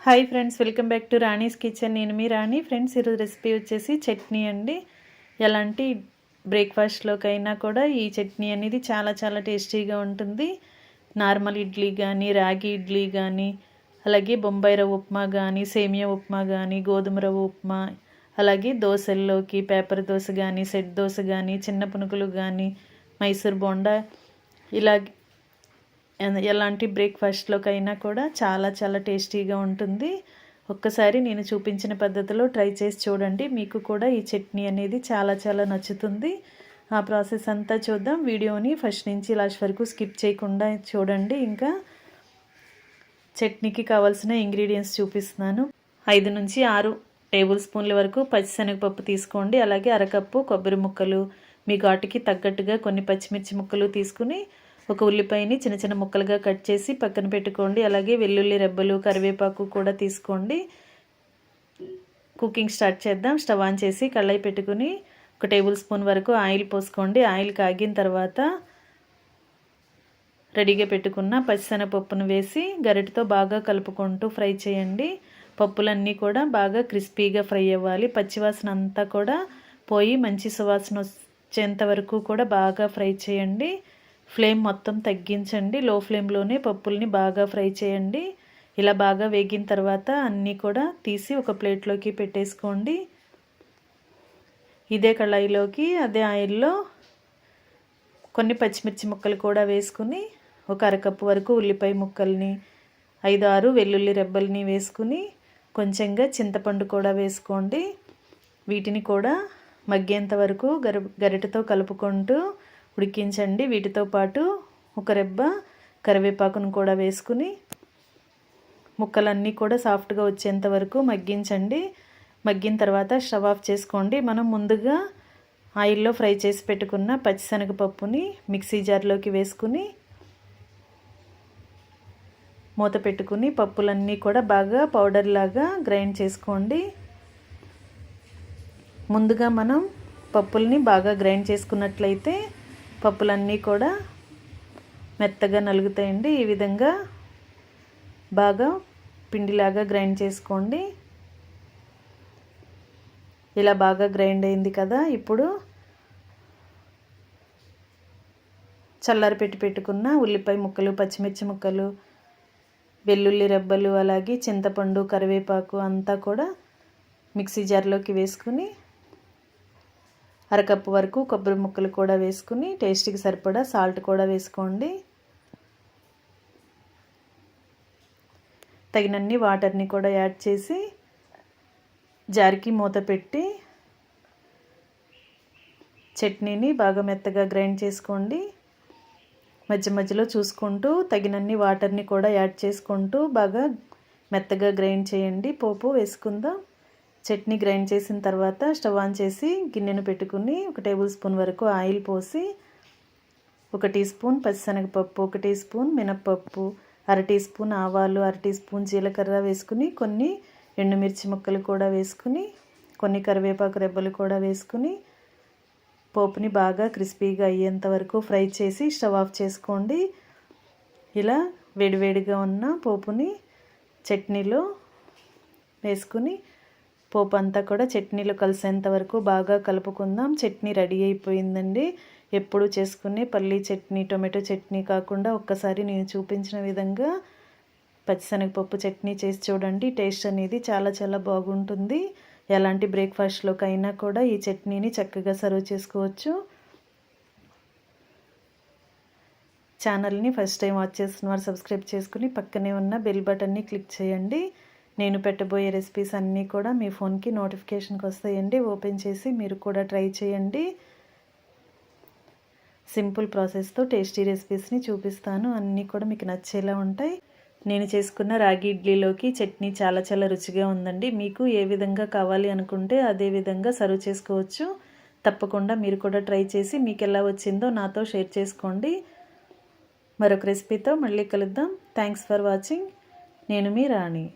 Hi friends, welcome back to Rani's kitchen. నేను మీ రాణి. Friends, ఈరోజు recipe వచ్చేసి చట్నీ అండి. ఎలాంటి బ్రేక్ఫాస్ట్లోకైనా కూడా ఈ చట్నీ అనేది చాలా చాలా టేస్టీగా ఉంటుంది. నార్మల్ ఇడ్లీ కానీ, రాగి ఇడ్లీ కానీ, అలాగే బొంబాయి రవ్వ ఉప్మా కానీ, సేమియా ఉప్మా కానీ, గోధుమ రవ్వ ఉప్మా, అలాగే దోశల్లోకి పేపర్ దోశ కానీ, సెట్ దోశ కానీ, చిన్న పునుకులు కానీ, మైసూర్ బోండా, ఇలా ఎలాంటి బ్రేక్ఫాస్ట్లోకైనా కూడా చాలా చాలా టేస్టీగా ఉంటుంది. ఒక్కసారి నేను చూపించిన పద్ధతిలో ట్రై చేసి చూడండి. మీకు కూడా ఈ చట్నీ అనేది చాలా చాలా నచ్చుతుంది. ఆ ప్రాసెస్ అంతా చూద్దాం. వీడియోని ఫస్ట్ నుంచి లాస్ట్ వరకు స్కిప్ చేయకుండా చూడండి. ఇంకా చట్నీకి కావాల్సిన ఇంగ్రీడియంట్స్ చూపిస్తున్నాను. 5 నుంచి 6 టేబుల్ స్పూన్ల వరకు పచ్చిశనగపప్పు తీసుకోండి. అలాగే అరకప్పు కొబ్బరి ముక్కలు, మీ ఘాటుకి తగ్గట్టుగా కొన్ని పచ్చిమిర్చి ముక్కలు తీసుకుని ఒక ఉల్లిపాయని చిన్న చిన్న ముక్కలుగా కట్ చేసి పక్కన పెట్టుకోండి. అలాగే వెల్లుల్లి రెబ్బలు, కరివేపాకు కూడా తీసుకోండి. కుకింగ్ స్టార్ట్ చేద్దాం. స్టవ్ ఆన్ చేసి కళాయి పెట్టుకుని 1 టేబుల్ స్పూన్ వరకు ఆయిల్ పోసుకోండి. ఆయిల్ కాగిన తర్వాత రెడీగా పెట్టుకున్న పచ్చిశనగపప్పును వేసి గరిటెతో బాగా కలుపుకుంటూ ఫ్రై చేయండి. పప్పులన్నీ కూడా బాగా క్రిస్పీగా ఫ్రై అవ్వాలి. పచ్చివాసన అంతా కూడా పోయి మంచి సువాసన వచ్చేంత వరకు కూడా బాగా ఫ్రై చేయండి. ఫ్లేమ్ మొత్తం తగ్గించండి. లో ఫ్లేమ్లోనే పప్పుల్ని బాగా ఫ్రై చేయండి. ఇలా బాగా వేగిన తర్వాత అన్నీ కూడా తీసి ఒక ప్లేట్లోకి పెట్టేసుకోండి. ఇదే కళాయిలోకి అదే ఆయిల్లో కొన్ని పచ్చిమిర్చి ముక్కలు కూడా వేసుకుని ఒక అరకప్పు వరకు ఉల్లిపాయ ముక్కల్ని, 5-6 వెల్లుల్లి రెబ్బల్ని వేసుకుని కొంచెంగా చింతపండు కూడా వేసుకోండి. వీటిని కూడా మగ్గేంత వరకు గరిటెతో కలుపుకుంటూ ఉడికించండి. వీటితో పాటు ఒక రెబ్బ కరివేపాకును కూడా వేసుకుని ముక్కలన్నీ కూడా సాఫ్ట్గా వచ్చేంత వరకు మగ్గించండి. మగ్గిన తర్వాత స్టవ్ ఆఫ్ చేసుకోండి. మనం ముందుగా ఆయిల్లో ఫ్రై చేసి పెట్టుకున్న పచ్చిశనగపప్పుని మిక్సీ జార్లోకి వేసుకుని మూత పెట్టుకుని పప్పులన్నీ కూడా బాగా పౌడర్ లాగా గ్రైండ్ చేసుకోండి. ముందుగా మనం పప్పుల్ని బాగా గ్రైండ్ చేసుకున్నట్లయితే పప్పులన్నీ కూడా మెత్తగా నలుగుతాయండి. ఈ విధంగా బాగా పిండిలాగా గ్రైండ్ చేసుకోండి. ఇలా బాగా గ్రైండ్ అయింది కదా. ఇప్పుడు చల్లారి పెట్టుకున్న ఉల్లిపాయ ముక్కలు, పచ్చిమిర్చి ముక్కలు, వెల్లుల్లి రెబ్బలు, అలాగే చింతపండు, కరివేపాకు అంతా కూడా మిక్సీ జార్లోకి వేసుకుని అరకప్పు వరకు కొబ్బరి ముక్కలు కూడా వేసుకుని టేస్ట్కి సరిపడా సాల్ట్ కూడా వేసుకోండి. తగినన్ని వాటర్ని కూడా యాడ్ చేసి జార్కి మూత పెట్టి చట్నీని బాగా మెత్తగా గ్రైండ్ చేసుకోండి. మధ్య మధ్యలో చూసుకుంటూ తగినన్ని వాటర్ని కూడా యాడ్ చేసుకుంటూ బాగా మెత్తగా గ్రైండ్ చేయండి. పోపు వేసుకుందాం. చట్నీ గ్రైండ్ చేసిన తర్వాత స్టవ్ ఆన్ చేసి గిన్నెను పెట్టుకుని 1 టేబుల్ స్పూన్ వరకు ఆయిల్ పోసి 1 టీ స్పూన్ పచ్చిశనగపప్పు, 1 టీ స్పూన్ మినప్పప్పు, 1/2 టీ స్పూన్ ఆవాలు, 1/2 టీ స్పూన్ జీలకర్ర వేసుకుని కొన్ని ఎండుమిర్చి ముక్కలు కూడా వేసుకుని కొన్ని కరివేపాకు రెబ్బలు కూడా వేసుకుని పోపుని బాగా క్రిస్పీగా అయ్యేంత వరకు ఫ్రై చేసి స్టవ్ ఆఫ్ చేసుకోండి. ఇలా వేడివేడిగా ఉన్న పోపుని చట్నీలో వేసుకుని పోపు అంతా కూడా చట్నీలో కలిసేంత వరకు బాగా కలుపుకుందాం. చట్నీ రెడీ అయిపోయిందండి. ఎప్పుడు చేసుకునే పల్లీ చట్నీ, టొమాటో చట్నీ కాకుండా ఒక్కసారి నేను చూపించిన విధంగా పచ్చిశనగపప్పు చట్నీ చేసి చూడండి. టేస్ట్ అనేది చాలా చాలా బాగుంటుంది. ఎలాంటి బ్రేక్ఫాస్ట్లోకైనా కూడా ఈ చట్నీని చక్కగా సర్వ్ చేసుకోవచ్చు. ఛానల్ని ఫస్ట్ టైం వాచ్ చేస్తున్న వారు సబ్స్క్రైబ్ చేసుకుని పక్కనే ఉన్న బెల్ బటన్ని క్లిక్ చేయండి. నేను పెట్టబోయే రెసిపీస్ అన్నీ కూడా మీ ఫోన్కి నోటిఫికేషన్కి వస్తాయండి. ఓపెన్ చేసి మీరు కూడా ట్రై చేయండి. సింపుల్ ప్రాసెస్తో టేస్టీ రెసిపీస్ని చూపిస్తాను. అన్నీ కూడా మీకు నచ్చేలా ఉంటాయి. నేను చేసుకున్న రాగి ఇడ్లీలోకి చట్నీ చాలా చాలా రుచిగా ఉందండి. మీకు ఏ విధంగా కావాలి అనుకుంటే అదే విధంగా సర్వ్ చేసుకోవచ్చు. తప్పకుండా మీరు కూడా ట్రై చేసి మీకు ఎలా వచ్చిందో నాతో షేర్ చేసుకోండి. మరొక రెసిపీతో మళ్ళీ కలుద్దాం. Thanks for watching. నేను మీ రాణి.